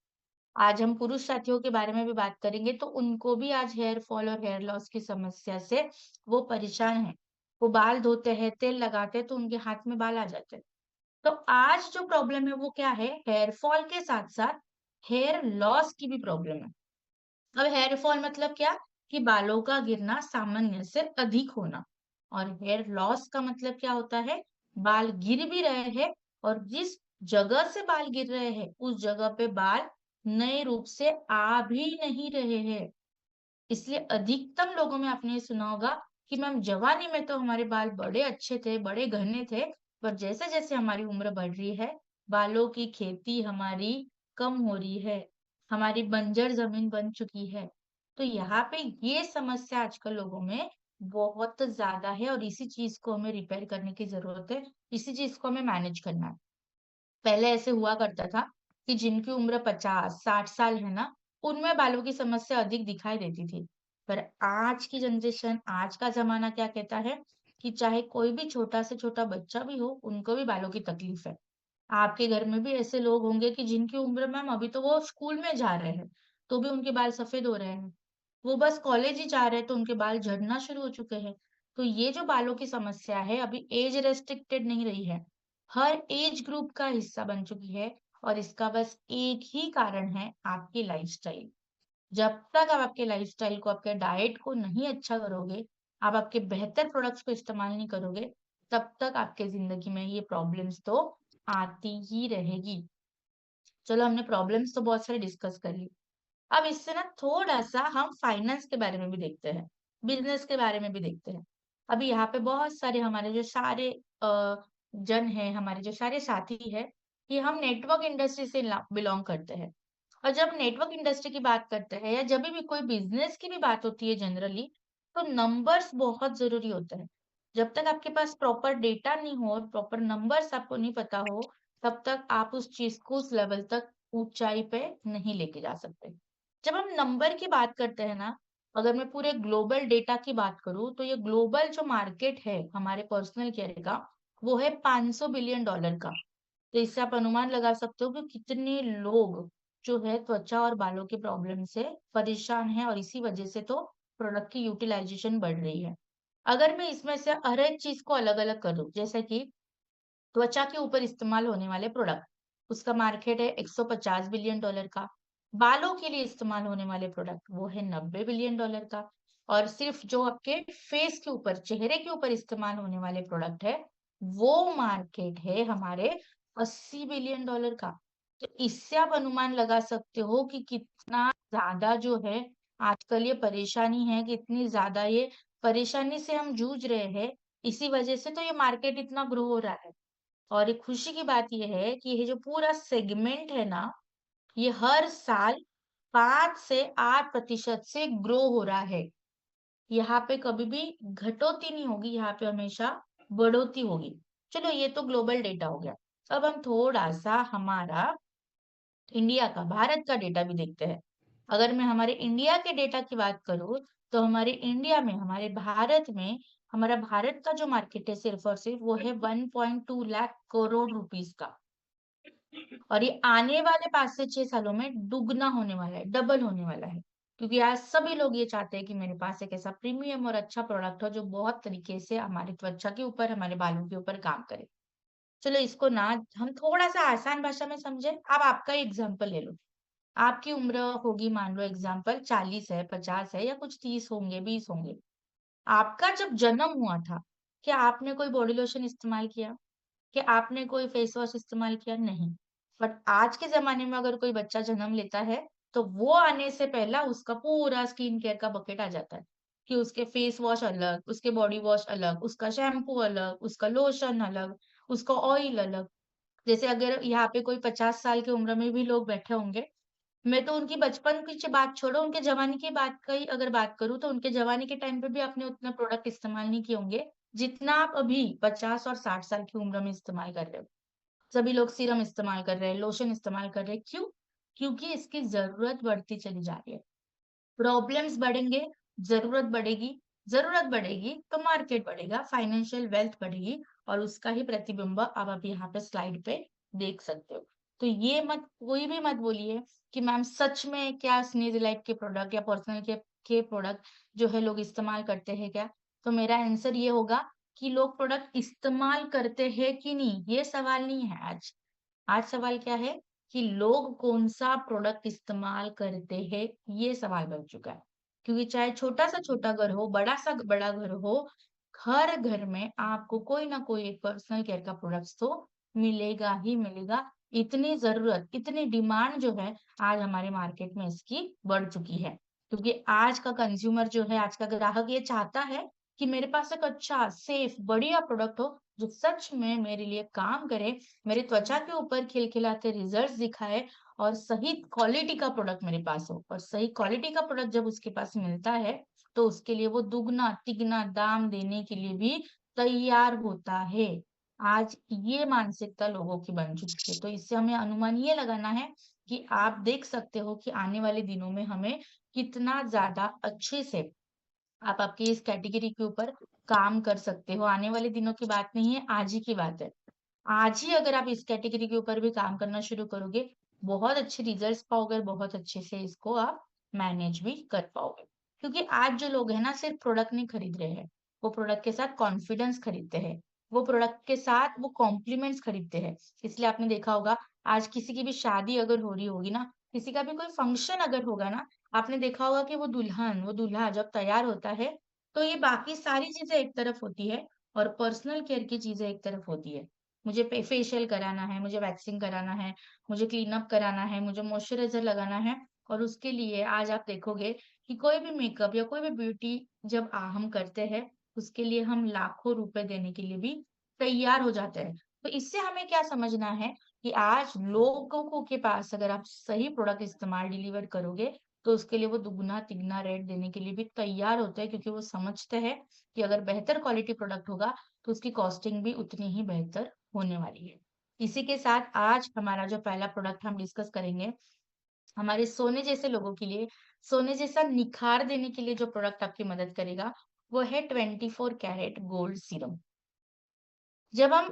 आज हम पुरुष साथियों के बारे में भी बात करेंगे, तो उनको भी आज हेयर फॉल और हेयर लॉस की समस्या से वो परेशान हैं। वो बाल धोते हैं, तेल लगाते हैं, तो उनके हाथ में बाल आ जाते हैं। तो आज जो प्रॉब्लम है वो क्या है? हेयर फॉल के साथ-साथ हेयर लॉस की भी प्रॉब्लम है। अब हेयर फॉल मतलब क्या? कि बालों का गिरना सामान्य से अधिक होना। और हेयर लॉस का मतलब क्या होता है? बाल गिर भी रहे हैं और जिस जगह से बाल गिर रहे हैं, उस जगह पे बाल नए रूप से आ भी नहीं रहे हैं। इसलिए अधिकतम लोगों में आपने ये सुना होगा कि मैम जवानी में तो हमारे बाल बड़े अच्छे थे, बड़े घने थे, पर जैसे जैसे हमारी उम्र बढ़ रही है, बालों की खेती हमारी कम हो रही है, हमारी बंजर जमीन बन चुकी है। तो यहाँ पे ये समस्या आजकल लोगों में बहुत ज्यादा है और इसी चीज को हमें रिपेयर करने की जरूरत है, इसी चीज को हमें मैनेज करना है। पहले ऐसे हुआ करता था कि जिनकी उम्र 50-60 साल है ना, उनमें बालों की समस्या अधिक दिखाई देती थी। पर आज की जनरेशन, आज का ज़माना क्या कहता है कि चाहे कोई भी छोटा से छोटा बच्चा भी हो, उनको भी बालों की तकलीफ है। आपके घर में भी ऐसे लोग होंगे कि जिनकी उम्र मैम अभी तो वो स्कूल में जा रहे हैं, तो भी उनके बाल सफेद हो रहे हैं। वो बस कॉलेज ही जा रहे हैं तो उनके बाल झड़ना शुरू हो चुके हैं। तो ये जो बालों की समस्या है अभी एज रेस्ट्रिक्टेड नहीं रही है, हर एज ग्रुप का हिस्सा बन चुकी है और इसका बस एक ही कारण है, आपकी लाइफस्टाइल। जब तक आप आपके लाइफस्टाइल को, आपके डाइट को नहीं अच्छा करोगे, आप आपके बेहतर प्रोडक्ट्स को इस्तेमाल नहीं करोगे, तब तक आपके जिंदगी में ये प्रॉब्लम्स तो आती ही रहेगी। चलो हमने प्रॉब्लम्स तो बहुत सारे डिस्कस कर ली। अब इससे ना थोड़ा-सा हम फाइनेंस के बारे में भी देखते हैं, बिज़नेस के बारे में भी देखते हैं। अभी यहाँ पे बहुत सारे हमारे जो सारे जन हैं, हमारे जो सारे साथी हैं, कि हम नेटवर्क इंडस्ट्री से ला बिलॉन्ग करते हैं। और जब नेटवर्क इंडस्ट्री की बात करते हैं या जब भी कोई बिज़नेस की भी बात होती है जनरली, तो नंबर्स बहुत ज़रूरी होते हैं। जब तक आपके पास प्रॉपर डेटा नहीं हो, प्रॉपर नंबर्स आपको नहीं पता हो, तब तक आप उस चीज़ को उस लेवल तक ऊँचाई पे नहीं लेके जा सकते। जब हम नंबर की बात करते हैं ना, अगर मैं पूरे ग्लोबल डेटा की बात करूँ, तो ये ग्लोबल जो मार्केट है हमारे पर्सनल केयर का, वो है $500 बिलियन का। तो इससे आप अनुमान लगा सकते हो कि कितने लोग जो है त्वचा और बालों की प्रॉब्लम से परेशान हैं और इसी वजह से तो प्रोडक्ट की यूटिलाइजेशन बढ़ रही है। अगर मैं इसमें से हर एक चीज़ को अलग-अलग करूँ, जैसे कि त्वचा के ऊपर इस्तेमाल होने वाले प्रोडक्ट, उसका मार्केट है $150 बिलियन का। बालों के लिए इस्तेमाल होने वाले प्रोडक्ट वो है $90 बिलियन का। और सिर्फ जो आपके फेस के ऊपर, चेहरे के ऊपर इस्तेमाल होने वाले प्रोडक्ट है, वो मार्केट है हमारे $80 बिलियन का। तो इससे आप अनुमान लगा सकते हो कि कितना ज्यादा जो है आजकल ये परेशानी है, कितनी ज्यादा ये परेशानी से हम जूझ रहे हैं। इसी वजह से तो ये मार्केट इतना ग्रो हो रहा है। और एक खुशी की बात ये है कि ये जो पूरा सेगमेंट है ना, ये हर साल 5 से 8% से ग्रो हो रहा है। यहाँ पे कभी भी घटोती नहीं होगी, यहाँ पे हमेशा बढ़ोतरी होगी। चलो ये तो ग्लोबल डेटा हो गया। अब हम थोड़ा-सा हमारा इंडिया का, भारत का डेटा भी देखते हैं। अगर मैं हमारे इंडिया के डेटा की बात करूँ, तो हमारे इंडिया में, हमारे भारत में, हमारा भारत का जो मार्केट है सिर्फ और सिर्फ वो है 1.2 लाख करोड़ रुपीस का। और ये आने वाले 5 से 6 सालों में दुगना होने वाला है, डबल होने वाला है। क्योंकि आज सभी लोग ये चाहते हैं कि मेरे पास एक ऐसा प्रीमियम और अच्छा प्रोडक्ट हो जो बहुत तरीके से हमारी त्वचा के ऊपर, हमारे बालों के ऊपर काम करे। चलो इसको ना हम थोड़ा-सा आसान भाषा में समझें। अब आपका ही एग्ज़ाम्पल ले लो। आपकी उम्र होगी मान लो एग्ज़ाम्पल 40 है, 50 है या कुछ 30 होंगे, 20 होंगे। आपका जब जन्म हुआ था, क्या आपने कोई बॉडी लोशन इस्तेमाल किया? कि आपने कोई फेस वॉश इस्तेमाल किया? नहीं। बट आज के ज़माने में अगर कोई बच्चा जन्म लेता है, तो वो आने से पहला उसका पूरा स्किन केयर का बकेट आ जाता है, कि उसके फेस वॉश अलग, उसके बॉडी वॉश अलग, उसका शैम्पू अलग, उसका लोशन अलग, उसका ऑयल अलग। जैसे अगर यहाँ पे कोई 50 साल की उम्र में भी लोग बैठे होंगे, मैं तो उनकी बचपन की बात छोड़ो, उनके जवानी की बात का ही अगर बात करूँ, तो उनके जवानी के टाइम पे भी आपने उतना प्रोडक्ट इस्तेमाल नहीं किए होंगे, जितना आप अभी 50 और 60 साल की उम्र में इस्तेमाल कर रहे हो। सभी लोग सीरम इस्तेमाल कर रहे हैं, लोशन इस्तेमाल कर रहे हैं, क्यों? क्योंकि इसकी ज़रूरत बढ़ती चली जा रही है। प्रॉब्लम्स बढ़ेंगे, ज़रूरत बढ़ेगी तो मार्केट बढ़ेगा, फाइनेंशियल वेल्थ बढ़ेगी और उसका ही प्रतिबिंब अब आप यहाँ पे स्लाइड पे देख सकते हो। तो ये मत, कोई भी मत बोलिए कि मैम सच में क्या स्नेज़ के प्रोडक्ट या पर्सनल के प्रोडक्ट जो है लोग इस्तेमाल करते हैं क्या? तो मेरा आंसर ये होगा कि लोग प्रोडक्ट इस्तेमाल करते हैं कि नहीं, ये सवाल नहीं है आज। आज सवाल क्या है कि लोग कौन-सा प्रोडक्ट इस्तेमाल करते हैं, ये सवाल बन चुका है। क्योंकि चाहे छोटा-सा छोटा घर हो, बड़ा-सा बड़ा घर हो, हर घर में आपको कोई ना कोई एक पर्सनल केयर का प्रोडक्ट्स तो मिलेगा ही मिलेगा। इतनी ज़रूरत, इतनी डिमांड जो है आज हमारे मार्केट में इसकी बढ़ चुकी है। क्योंकि आज का कंज़्यूमर जो है, आज का ग्राहक ये चाहता है कि मेरे पास एक अच्छा, सेफ, बढ़िया प्रोडक्ट हो, जो सच में मेरे लिए काम करे, मेरी त्वचा के ऊपर खिलखिलाते रिजल्ट्स दिखाए और सही क्वालिटी का प्रोडक्ट मेरे पास हो। और सही क्वालिटी का प्रोडक्ट जब उसके पास मिलता है, तो उसके लिए वो दुगना, तिगना दाम देने के लिए भी तैयार होता है। आज ये मानसिकता लोगों की बन चुकी है। तो इससे हमें अनुमान ये लगाना है कि आप देख सकते हो कि आने वाले दिनों में हमें कितना ज़्यादा अच्छे से आप आपकी इस कैटेगरी के ऊपर काम कर सकते हो। आने वाले दिनों की बात नहीं है, आज ही की बात है। आज ही अगर आप इस कैटेगरी के ऊपर भी काम करना शुरू करोगे, बहुत अच्छे रिजल्ट्स पाओगे, बहुत अच्छे से इसको आप मैनेज भी कर पाओगे। क्योंकि आज जो लोग हैं ना, सिर्फ प्रोडक्ट नहीं खरीद रहे हैं, वो प्रोडक्ट के साथ कॉन्फिडेंस खरीदते हैं, वो प्रोडक्ट के साथ वो कॉम्प्लीमेंट्स खरीदते हैं। इसलिए आपने देखा होगा, आज किसी की भी शादी अगर हो रही होगी ना, किसी का भी कोई फंक्शन अगर होगा ना, आपने देखा होगा कि वो दुल्हन, वो दूल्हा जब तैयार होता है, तो ये बाकी सारी चीजें एक तरफ होती है और पर्सनल केयर की चीजें एक तरफ होती है। मुझे फेशियल कराना है, मुझे वैक्सिंग कराना है, मुझे क्लीन अप कराना है, मुझे मॉइस्चराइजर लगाना है। और उसके लिए आज आप देखोगे कि कोई भी मेकअप या कोई भी ब्यूटी जब हम करते हैं, उसके लिए हम लाखों रुपए देने के लिए भी तैयार हो जाते हैं। तो इससे हमें क्या समझना है कि आज लोगों को के पास अगर आप सही प्रोडक्ट इस्तेमाल डिलीवर करोगे, तो उसके लिए वो दुगना तिगना रेट देने के लिए भी तैयार होते हैं, क्योंकि वो समझते हैं कि अगर बेहतर क्वालिटी प्रोडक्ट होगा, तो उसकी कॉस्टिंग भी उतनी ही बेहतर होने वाली है। इसी के साथ आज हमारा जो पहला प्रोडक्ट हम डिस्कस करेंगे, हमारे सोने जैसे लोगों के लिए, सोने जैसा निखार देने के लिए जो प्रोडक्ट आपकी मदद करेगा, वो है 24 कैरेट गोल्ड सीरम। जब हम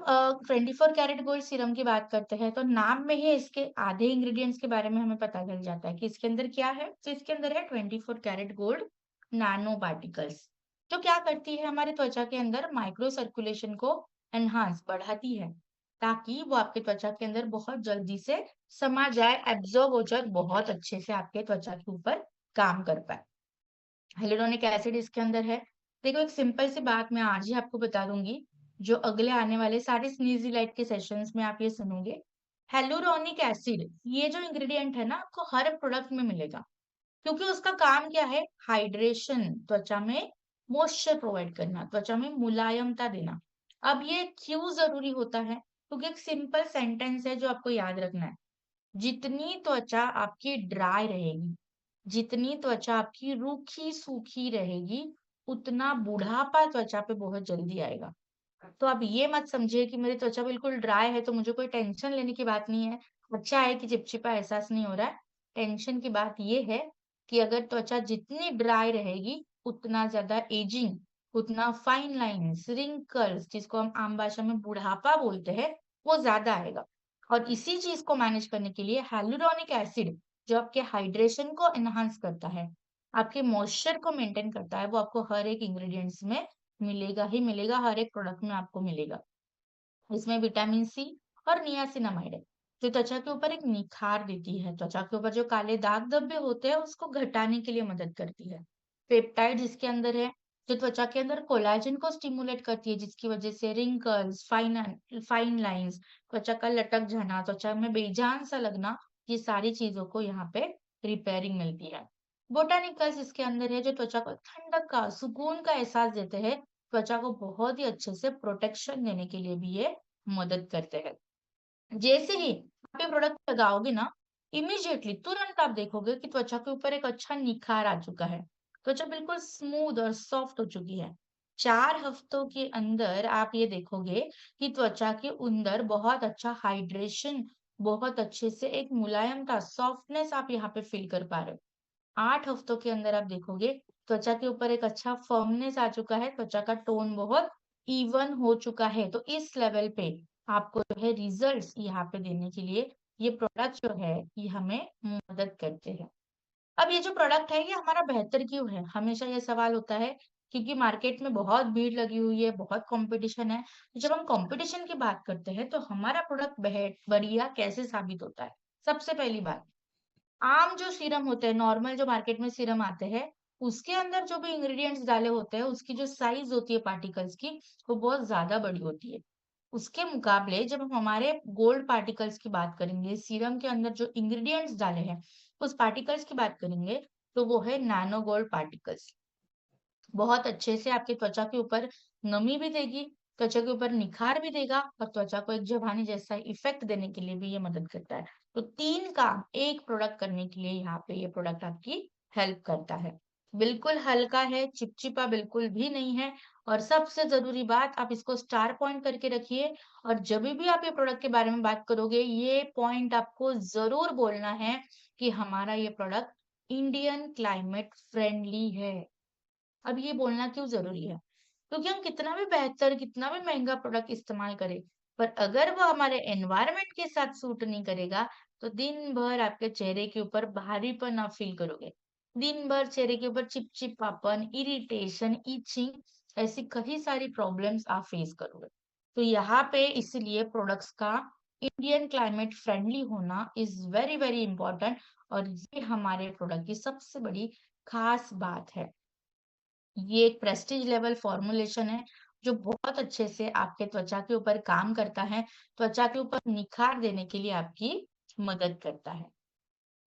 24 कैरेट गोल्ड सीरम की बात करते हैं, तो नाम में ही इसके आधे इंग्रेडिएंट्स के बारे में हमें पता चल जाता है कि इसके अंदर क्या है। तो इसके अंदर है 24 कैरेट गोल्ड नैनो पार्टिकल्स, जो क्या करती है, हमारे त्वचा के अंदर माइक्रो सर्कुलेशन को एनहांस बढ़ाती है, ताकि वो आपके त्वचा के अंदर बहुत जल्दी से समा जाए, एब्जॉर्ब हो जाए, बहुत अच्छे से आपके त्वचा के ऊपर काम कर पाए। हेलुरोनिक एसिड इसके अंदर है। देखो, एक सिंपल सी बात मैं आज ही आपको बता दूंगी, जो अगले आने वाले सारे स्नीजी लाइट के सेशंस में आप ये सुनोगे। हेलुरोनिक एसिड, ये जो इंग्रेडिएंट है ना, आपको हर प्रोडक्ट में मिलेगा, क्योंकि उसका काम क्या है, हाइड्रेशन, त्वचा में मॉइस्चर प्रोवाइड करना, त्वचा में मुलायमता देना। अब ये क्यों जरूरी होता है, क्योंकि एक सिंपल सेंटेंस है जो आपको याद रखना है। जितनी त्वचा आपकी ड्राई रहेगी, जितनी त्वचा आपकी रूखी सूखी रहेगी, उतना बुढ़ापा त्वचा पे बहुत जल्दी आएगा। तो आप ये मत समझिए कि मेरी त्वचा बिल्कुल ड्राई है तो मुझे कोई टेंशन लेने की बात नहीं है। अच्छा है कि चिपचिपा एहसास नहीं हो रहा है। टेंशन की बात ये है कि अगर त्वचा जितनी ड्राई रहेगी, उतना ज्यादा एजिंग, उतना फाइन लाइन्स, रिंकल्स, जिसको हम आम भाषा में बुढ़ापा बोलते हैं, वो ज्यादा आएगा। और इसी चीज को मैनेज करने के लिए hyaluronic एसिड, जो आपके हाइड्रेशन को एनहांस करता है, आपके मॉइस्चर को मेंटेन करता है, वो आपको हर एक इंग्रेडिएंट्स में मिलेगा ही मिलेगा, हर एक प्रोडक्ट में आपको मिलेगा। इसमें विटामिन सी और नियासिनामाइड है, जो त्वचा के ऊपर एक निखार देती है, त्वचा के ऊपर जो काले दाग धब्बे होते हैं उसको घटाने के लिए मदद करती है। पेप्टाइड इसके अंदर है, जो त्वचा के अंदर कोलाजन को स्टिमुलेट करती है, जिसकी वजह से रिंकल्स, फाइन लाइंस, त्वचा का लटक जाना, त्वचा में बेजान सा लगना, ये सारी चीजों को यहाँ पे रिपेयरिंग मिलती है। बोटानिकल्स इसके अंदर है, जो त्वचा को ठंडक का, सुकून का एहसास देते हैं, त्वचा को बहुत ही अच्छे से प्रोटेक्शन देने के लिए भी ये मदद करते हैं। जैसे ही आप ये प्रोडक्ट लगाओगे ना, इमीडिएटली तुरंत आप देखोगे कि त्वचा के ऊपर एक अच्छा निखार आ चुका है, त्वचा बिल्कुल स्मूथ और सॉफ्ट हो चुकी है। 4 हफ्तों के अंदर आप ये देखोगे कि त्वचा के अंदर बहुत अच्छा हाइड्रेशन, बहुत अच्छे से एक मुलायमता, सॉफ्टनेस आप यहाँ पे फील कर पा रहे हो। 8 हफ्तों के अंदर आप देखोगे त्वचा के ऊपर एक अच्छा फर्मनेस आ चुका है, त्वचा का टोन बहुत इवन हो चुका है। तो इस लेवल पे आपको जो है रिजल्ट्स यहाँ पे देने के लिए ये प्रोडक्ट जो है ये हमें मदद करते हैं। अब ये जो प्रोडक्ट है ये हमारा बेहतर क्यों है, हमेशा ये सवाल होता है, क्योंकि मार्केट में बहुत भीड़ लगी हुई है, बहुत कंपटीशन है। तो जब हम कंपटीशन की बात करते हैं, तो हमारा प्रोडक्ट बढ़िया कैसे साबित होता है। सबसे पहली बात, आम जो सीरम होते हैं, नॉर्मल जो मार्केट में सीरम आते हैं, उसके अंदर जो भी इंग्रेडिएंट्स डाले होते हैं, उसकी जो साइज होती है पार्टिकल्स की, वो बहुत ज्यादा बड़ी होती है। उसके मुकाबले जब हम हमारे गोल्ड पार्टिकल्स की बात करेंगे, सीरम के अंदर जो इंग्रेडिएंट्स डाले हैं, उस पार्टिकल्स की बात करेंगे, तो वो है नैनो गोल्ड पार्टिकल्स। बहुत अच्छे से आपकी त्वचा के ऊपर नमी भी देगी, त्वचा के ऊपर निखार भी देगा और त्वचा को एक जवानी जैसा इफेक्ट देने के लिए भी ये मदद करता है। तो 3 काम एक प्रोडक्ट करने के लिए यहाँ पे ये प्रोडक्ट आपकी हेल्प करता है। बिल्कुल हल्का है, चिपचिपा बिल्कुल भी नहीं है और सबसे ज़रूरी बात आप इसको स्टार पॉइंट करके रखिए और जभी भी आप ये प्रोडक्ट के बारे में बात करोगे, ये पॉइंट आपको ज़रूर बोलना है कि हमारा ये प्रोडक्ट इंडियन क्लाइमेट फ्रेंडली है। अब ये बोलना क्यों ज़रूरी है? क्योंकि हम कितना भी बेहतर, कितना भी महँगा प्रोडक्ट इस्तेमाल करें, पर अगर वो हमारे एनवायरनमेंट के साथ सूट नहीं करेगा, तो दिन भर आपके चेहरे के ऊपर भारीपन आप फ़ील करोगे। दिन भर चेहरे के ऊपर चिपचिपापन, इरिटेशन, इचिंग ऐसी कई सारी प्रॉब्लम्स आप फेस करोगे। तो यहाँ पे इसीलिए प्रोडक्ट्स का इंडियन क्लाइमेट फ्रेंडली होना इज़ वेरी, वेरी इम्पोर्टेंट और ये हमारे प्रोडक्ट की सबसे बड़ी ख़ास बात है। ये एक प्रेस्टीज लेवल फॉर्मुलेशन है जो बहुत अच्छे से आपके त्वचा के ऊपर काम करता है, त्वचा के ऊपर निखार देने के लिए आपकी मदद करता है।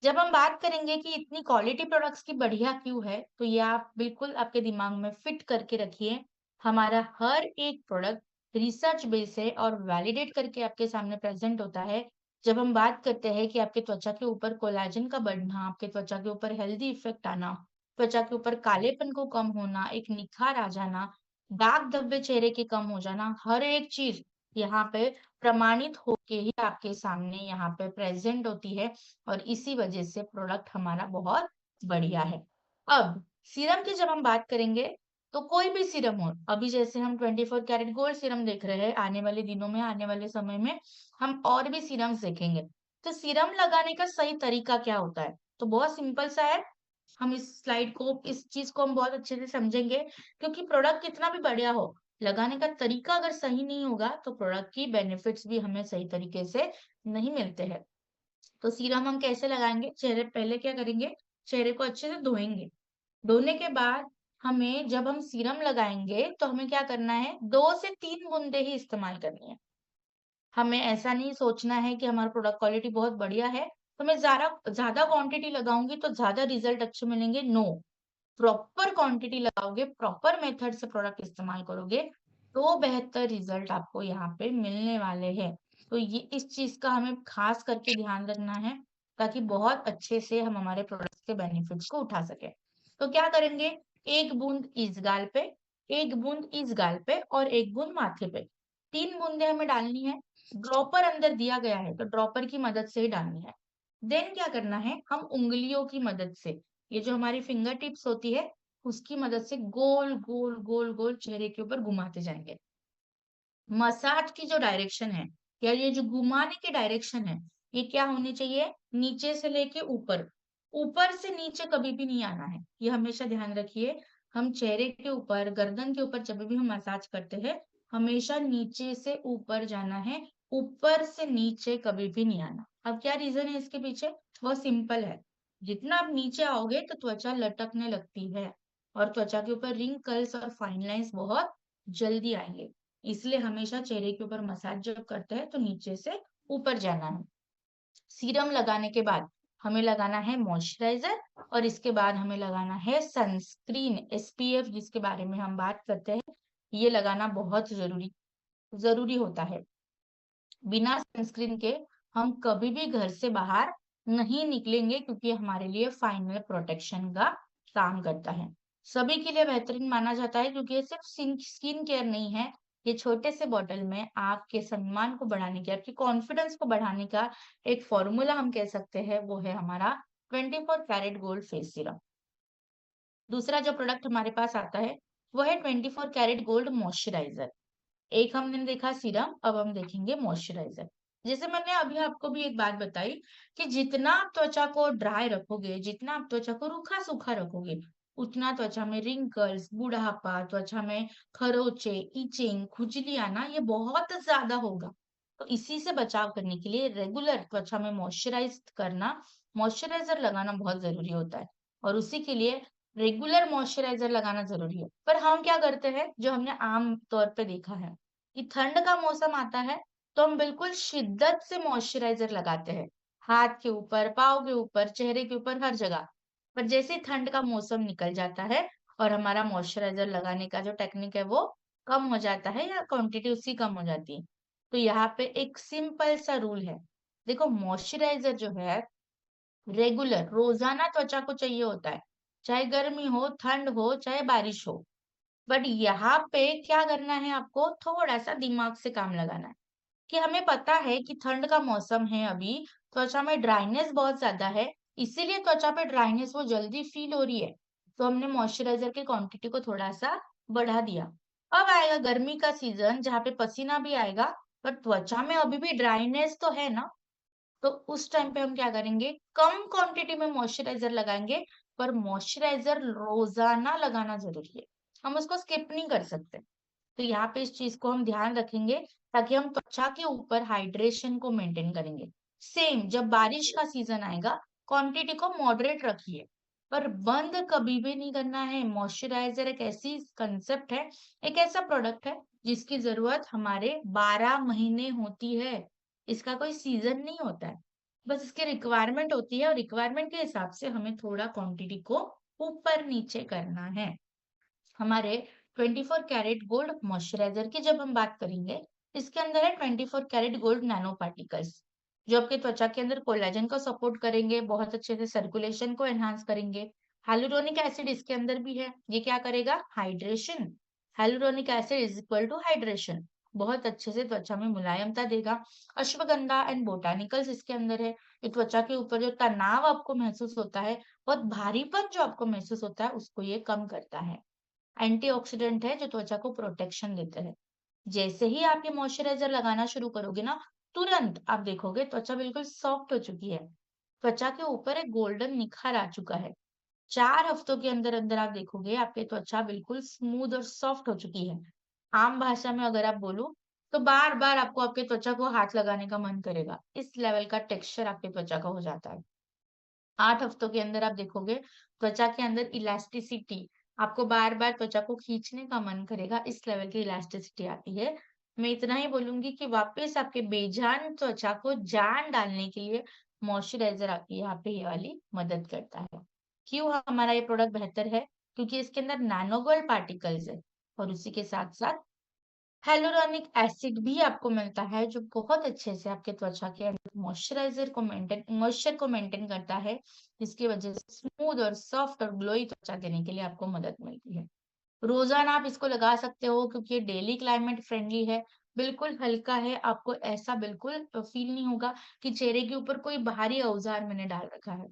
जब हम बात करेंगे कि इतनी क्वालिटी प्रोडक्ट्स की बढ़िया क्यों है, तो ये आप बिल्कुल आपके दिमाग में फिट करके रखिए। हमारा हर एक प्रोडक्ट रिसर्च बेस है और वैलिडेट करके आपके सामने प्रेजेंट होता है। जब हम बात करते हैं कि आपके त्वचा के ऊपर कोलेजन का बढ़ना, आपके त्वचा के ऊपर हेल्दी इफेक्ट आना, त्वचा के ऊपर कालेपन को कम होना, एक निखार आ जाना, दाग धब्बे चेहरे के कम हो जाना, हर एक चीज यहाँ पे प्रमाणित होके ही आपके सामने यहाँ पे प्रेजेंट होती है और इसी वजह से प्रोडक्ट हमारा बहुत बढ़िया है। अब सीरम की जब हम बात करेंगे तो कोई भी सीरम हो, अभी जैसे हम 24 कैरेट गोल्ड सीरम देख रहे हैं, आने वाले दिनों में, आने वाले समय में हम और भी सीरम्स देखेंगे। तो सीरम लगाने का सही तरीका क्या होता है? तो बहुत सिंपल सा है। हम इस चीज को हम बहुत अच्छे से समझेंगे क्योंकि प्रोडक्ट कितना भी बढ़िया हो, लगाने का तरीका अगर सही नहीं होगा तो प्रोडक्ट की बेनिफिट्स भी हमें सही तरीके से नहीं मिलते हैं। तो सीरम हम कैसे लगाएँगे? चेहरे पहले क्या करेंगे? चेहरे को अच्छे से धोएँगे। धोने के बाद हमें जब हम सीरम लगाएँगे तो हमें क्या करना है? 2 से 3 बूंदे ही इस्तेमाल करनी है। हमें ऐसा नहीं सोचना है कि हमारा प्रोडक्ट क्वालिटी बहुत बढ़िया है, तो मैं ज़्यादा क्वांटिटी लगाऊँगी तो ज़्यादा रिज़ल्ट अच्छे मिलेंगे, नो। प्रॉपर क्वांटिटी लगाओगे, प्रॉपर मेथड से प्रोडक्ट इस्तेमाल करोगे, तो बेहतर रिजल्ट आपको यहाँ पे मिलने वाले हैं। तो ये इस चीज़ का हमें खास करके ध्यान रखना है, ताकि बहुत अच्छे से हम हमारे प्रोडक्ट्स के बेनिफिट्स को उठा सकें। तो क्या करेंगे? 1 बूंद इस गाल पे, 1 बूंद इस गाल पे और 1 बूंद माथे पे। 3 बूंदें हमें डालनी है। ड्रॉपर अंदर दिया गया है, तो ड्रॉपर की मदद से ही डालनी है। देन क्या करना है? हम उँगलियों की मदद से, ये जो हमारी फिंगर टिप्स होती है, उसकी मदद से गोल, गोल, गोल, गोल चेहरे के ऊपर घुमाते जाएँगे। मसाज की जो डायरेक्शन है या ये जो घुमाने की डायरेक्शन है, ये क्या होनी चाहिए? नीचे से लेके ऊपर, ऊपर से नीचे कभी भी नहीं आना है। ये हमेशा ध्यान रखिए। हम चेहरे के ऊपर, गर्दन के ऊपर जब भी हम मसाज करते हैं, हमेशा नीचे से ऊपर जाना है, ऊपर से नीचे कभी भी नहीं आना। अब क्या रीज़न है इसके पीछे? बहुत सिंपल है। जितना आप नीचे आओगे तो त्वचा लटकने लगती है और त्वचा के ऊपर रिंकल्स और फाइन लाइन्स बहुत जल्दी आएँगे। इसलिए हमेशा चेहरे के ऊपर मसाज जब करते हैं तो नीचे से ऊपर जाना है। सीरम लगाने के बाद हमें लगाना है मॉइस्चराइजर और इसके बाद हमें लगाना है सनस्क्रीन एसपीएफ जिसके बारे में हम बात करते हैं। ये लगाना बहुत ज़रूरी होता है। बिना सनस्क्रीन के हम कभी भी घर से बाहर नहीं निकलेंगे क्योंकि ये हमारे लिए फाइनल प्रोटेक्शन का काम करता है। सभी के लिए बेहतरीन माना जाता है क्योंकि ये सिर्फ स्किन केयर नहीं है, ये छोटे से बॉटल में आपके सम्मान को बढ़ाने की, आपकी कॉन्फिडेंस को बढ़ाने का एक फॉर्मूला हम कह सकते हैं, वो है हमारा 24 कैरेट गोल्ड फेस सीरम। दूसरा जो प्रोडक्ट हमारे पास आता है, वो है 24 कैरेट गोल्ड मॉइस्चराइजर। एक हमने देखा सीरम, अब हम देखेंगे मॉइस्चराइजर। जैसे मैंने अभी आपको भी एक बात बताई कि जितना आप त्वचा को ड्राई रखोगे, जितना आप त्वचा को रूखा-सूखा रखोगे, उतना त्वचा में रिंकल्स, बुढ़ापा, त्वचा में खरोंचे, इचिंग, खुजली आना ये बहुत ज़्यादा होगा। तो इसी से बचाव करने के लिए रेगुलर त्वचा में मॉइस्चराइज़र लगाना बहुत ज़रूरी होता है और उसी के लिए रेगुलर मॉइस्चराइज़र लगाना ज़रूरी है। पर हम क्या करते हैं, जो हमने आम तौर पे देखा है कि ठंड का मौसम आता है तो हम बिल्कुल शिद्दत से मॉइस्चराइजर लगाते हैं हाथ के ऊपर, पाँव के ऊपर, चेहरे के ऊपर, हर जगह। पर जैसे ही ठंड का मौसम निकल जाता है और हमारा मॉइस्चराइजर लगाने का जो टेक्निक है वो कम हो जाता है या क्वांटिटी उसकी कम हो जाती है। तो यहाँ पे एक सिंपल सा रूल है। देखो मॉइस्चराइजर जो है रेगुलर रोजाना त्वचा को चाहिए होता है, चाहे गर्मी हो, ठंड हो, चाहे बारिश हो। बट यहाँ पे क्या करना है, आपको थोड़ा सा दिमाग से काम लगाना है कि हमें पता है कि ठंड का मौसम है अभी, त्वचा में ड्राइनेस बहुत ज्यादा है, इसीलिए त्वचा पे ड्राइनेस वो जल्दी फील हो रही है। तो हमने मॉइस्चराइजर की क्वांटिटी को थोड़ा सा बढ़ा दिया। अब आएगा गर्मी का सीजन जहाँ पे पसीना भी आएगा, पर त्वचा में अभी भी ड्राइनेस तो है ना। तो उस टाइम पे हम क्या करेंगे, कम क्वांटिटी में मॉइस्चराइजर लगाएंगे, पर मॉइस्चराइजर रोजाना लगाना जरूरी है, हम उसको स्किप नहीं कर सकते। तो यहाँ पे इस चीज को हम ध्यान रखेंगे ताकि हम त्वचा के ऊपर हाइड्रेशन को मेंटेन करेंगे। सेम जब बारिश का सीजन आएगा, क्वांटिटी को मॉडरेट रखिए, पर बंद कभी भी नहीं करना है। मॉइस्चराइजर एक ऐसी कंसेप्ट है, एक ऐसा प्रोडक्ट है जिसकी जरूरत हमारे 12 महीने होती है। इसका कोई सीजन नहीं होता है, बस इसकी रिक्वायरमेंट होती है और रिक्वायरमेंट के हिसाब से हमें थोड़ा क्वांटिटी को ऊपर नीचे करना है। हमारे 24 कैरेट गोल्ड मॉइस्चराइजर की जब हम बात करेंगे, इसके अंदर है 24 कैरेट गोल्ड नैनो पार्टिकल्स, जो आपके त्वचा के अंदर कोलेजन को सपोर्ट करेंगे, बहुत अच्छे से सर्कुलेशन को एनहांस करेंगे। हाइलुरोनिक एसिड इसके अंदर भी है, ये क्या करेगा, hydration. Hyaluronic acid is equal to hydration, बहुत अच्छे से त्वचा में मुलायमता देगा। अश्वगंधा एंड बोटानिकल्स इसके अंदर है, ये त्वचा के ऊपर जो तनाव आपको महसूस होता है, बहुत भारीपन जो आपको महसूस होता है, उसको ये कम करता है। एंटीऑक्सीडेंट है जो त्वचा को प्रोटेक्शन देते हैं। जैसे ही आप ये मॉइस्चराइजर लगाना शुरू करोगे ना, तुरंत आप देखोगे त्वचा बिल्कुल सॉफ्ट हो चुकी है, त्वचा के ऊपर एक गोल्डन निखार आ चुका है। 4 हफ्तों के अंदर अंदर आप देखोगे आपकी त्वचा बिल्कुल स्मूथ और सॉफ्ट हो चुकी है। आम भाषा में अगर आप बोलो तो बार बार आपको आपके त्वचा को हाथ लगाने का मन करेगा, इस लेवल का टेक्सचर आपके त्वचा का हो जाता है। 8 हफ्तों के अंदर आप देखोगे त्वचा के अंदर इलास्टिसिटी, आपको बार बार त्वचा को खींचने का मन करेगा, इस लेवल की इलास्टिसिटी आती है। मैं इतना ही बोलूंगी कि वापस आपके बेजान त्वचा को जान डालने के लिए मॉइस्चराइजर आपकी यहाँ पे ये वाली मदद करता है। क्यों हमारा ये प्रोडक्ट बेहतर है, क्योंकि इसके अंदर नैनो गोल्ड पार्टिकल्स है और उसी के साथ साथ हेलुरोनिक एसिड भी आपको मिलता है, जो बहुत अच्छे से आपके त्वचा के अंदर मॉइस्चर को मेंटेन करता है, जिसकी वजह से स्मूथ और सॉफ्ट और ग्लोई त्वचा देने के लिए आपको मदद मिलती है। रोजाना आप इसको लगा सकते हो क्योंकि ये डेली क्लाइमेट फ्रेंडली है, बिल्कुल हल्का है, आपको ऐसा बिल्कुल फील नहीं होगा कि चेहरे के ऊपर कोई बाहरी औजार मैंने डाल रखा है।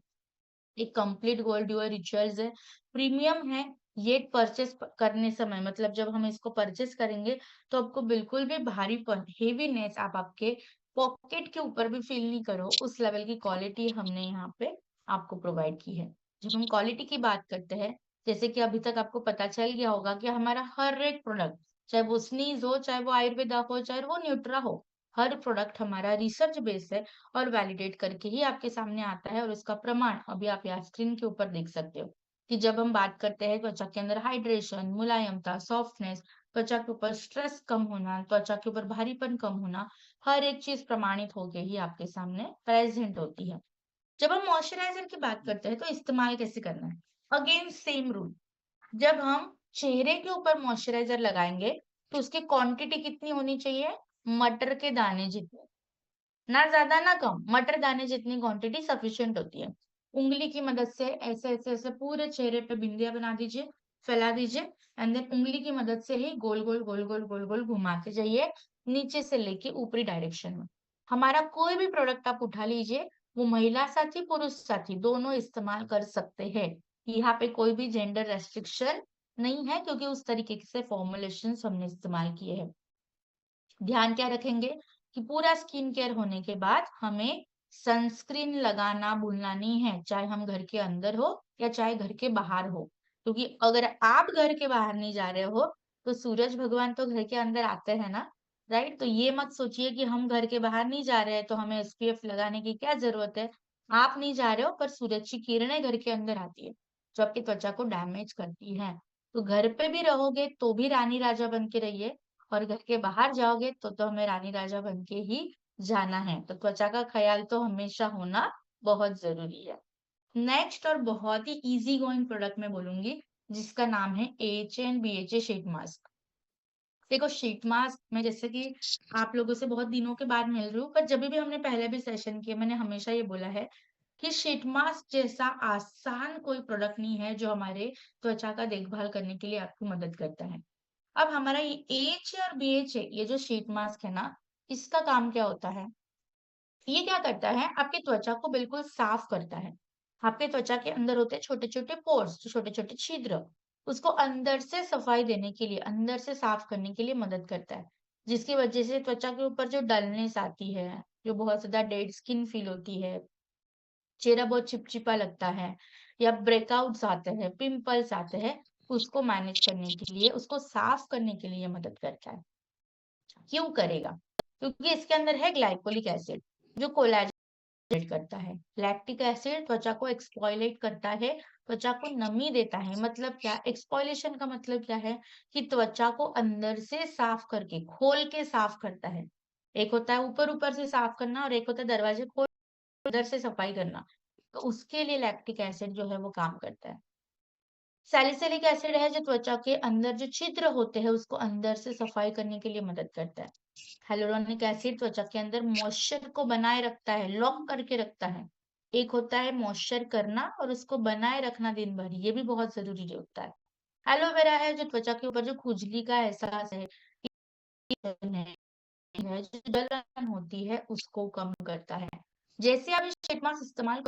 एक कंप्लीट गोल्ड ड्यूअर रिचुअल्स है, प्रीमियम है। ये परचेस करने समय मतलब जब हम इसको परचेस करेंगे तो आपको बिल्कुल भी भारीपन हेवीनेस आप आपके पॉकेट के ऊपर भी फील नहीं करो, उस लेवल की क्वालिटी हमने यहाँ पे आपको प्रोवाइड की है। जब हम क्वालिटी की बात करते हैं, जैसे कि अभी तक आपको पता चल गया होगा कि हमारा हर एक प्रोडक्ट, चाहे वो स्नीज हो, चाहे वो आयुर्वेदा हो, चाहे वो न्यूट्रा हो, हर प्रोडक्ट हमारा रिसर्च बेस है और वैलिडेट करके ही आपके सामने आता है। और उसका प्रमाण अभी आप यहाँ स्क्रीन के ऊपर देख सकते हो कि जब हम बात करते हैं त्वचा के अंदर हाइड्रेशन, मुलायमता, सॉफ्टनेस, त्वचा के ऊपर स्ट्रेस कम होना, त्वचा के ऊपर भारीपन कम होना, हर एक चीज प्रमाणित होके ही आपके सामने प्रेजेंट होती है। जब हम मॉइस्चराइजर की बात करते हैं तो इस्तेमाल कैसे करना है, अगेन सेम रूल। जब हम चेहरे के ऊपर मॉइस्चराइजर लगाएंगे तो उसकी क्वांटिटी कितनी होनी चाहिए, मटर के दाने जितनी, ना ज्यादा ना कम, मटर दाने जितनी क्वांटिटी सफिशिएंट होती है। उंगली की मदद से ऐसे ऐसे ऐसे पूरे चेहरे पे बिंदियां बना दीजिए, फैला दीजिए, एंड देन उंगली की मदद से ही गोल गोल गोल गोल गोल गोल घुमाते जाइए, नीचे से लेके ऊपरी डायरेक्शन में। हमारा कोई भी प्रोडक्ट आप उठा लीजिए, वो महिला साथी पुरुष साथी दोनों इस्तेमाल कर सकते हैं। यहाँ पे कोई भी जेंडर रेस्ट्रिक्शन नहीं है क्योंकि उस तरीके से फॉर्मुलेशन हमने इस्तेमाल किए हैं। ध्यान क्या रखेंगे कि पूरा स्किन केयर होने के बाद हमें सनस्क्रीन लगाना भूलना नहीं है, चाहे हम घर के अंदर हो या चाहे घर के बाहर हो। क्योंकि अगर आप घर के बाहर नहीं जा रहे हो तो सूरज भगवान तो घर के अंदर आते हैं ना, राइट। तो ये मत सोचिए कि हम घर के बाहर नहीं जा रहे हैं तो हमें एसपीएफ लगाने की क्या जरूरत है। आप नहीं जा रहे हो पर सूरज की किरणें घर के अंदर आती है जो आपकी त्वचा को डैमेज करती है। तो घर पे भी रहोगे तो भी रानी राजा बन के रहिए, और घर के बाहर जाओगे तो हमें रानी राजा बन के ही जाना है। तो त्वचा का ख्याल तो हमेशा होना बहुत जरूरी है। नेक्स्ट और बहुत ही इजी गोइंग प्रोडक्ट मैं बोलूंगी जिसका नाम है AHA and BHA sheet mask. देखो शीट मास्क में जैसे कि आप लोगों से बहुत दिनों के बाद मिल रही हूँ, पर जब भी हमने पहले भी सेशन किए मैंने हमेशा ये बोला है कि शीट मास्क जैसा आसान कोई प्रोडक्ट नहीं है जो हमारे त्वचा का देखभाल करने के लिए आपकी मदद करता है। अब हमारा ये AHA और BHA ये जो शीट मास्क है ना, इसका काम क्या होता है? ये क्या करता है? आपकी त्वचा को बिल्कुल साफ करता है। आपके त्वचा के अंदर होते हैं छोटे-छोटे पोर्स, जो छोटे-छोटे छिद्र, उसको अंदर से सफाई देने के लिए, अंदर से साफ करने के लिए मदद करता है। जिसकी वजह से त्वचा के ऊपर जो डलनेस आती है, जो बहुत ज़्यादा डेड स्किन फील होती है, चेहरा बहुत चिपचिपा लगता है या ब्रेकआउट्स आते हैं, पिंपल्स आते हैं, उसको मैनेज करने के लिए, उसको साफ करने के लिए ये मदद करता है। क्यों करेगा? क्योंकि इसके अंदर है ग्लाइकोलिक एसिड, जो कोलैजन करता है। लैक्टिक एसिड त्वचा को एक्सफोलिएट करता है, त्वचा को नमी देता है। मतलब क्या? एक्सफोलिएशन का मतलब क्या है? कि त्वचा को अंदर से साफ करके, खोल के साफ करता है। एक होता है ऊपर-ऊपर से साफ करना और एक होता है दरवाजे खोल अंदर से सफाई करना। तो उसके लिए लैक्टिक एसिड जो है वो काम करता है। सैलिसिलिक एसिड है जो त्वचा के अंदर जो छिद्र होते हैं उसको अंदर से सफाई करने के लिए मदद करता है। hyaluronic एसिड त्वचा के अंदर मॉइस्चर को बनाए रखता है, लॉक करके रखता है। एक होता है मॉइस्चर करना और उसको बनाए रखना दिन भर, ये भी बहुत ज़रूरी होता है। एलोवेरा है जो त्वचा के ऊपर जो खुजली का एहसास है, जो जलन होती है उसको कम करता है। जैसे आप ये शीट मास्क इस्तेमाल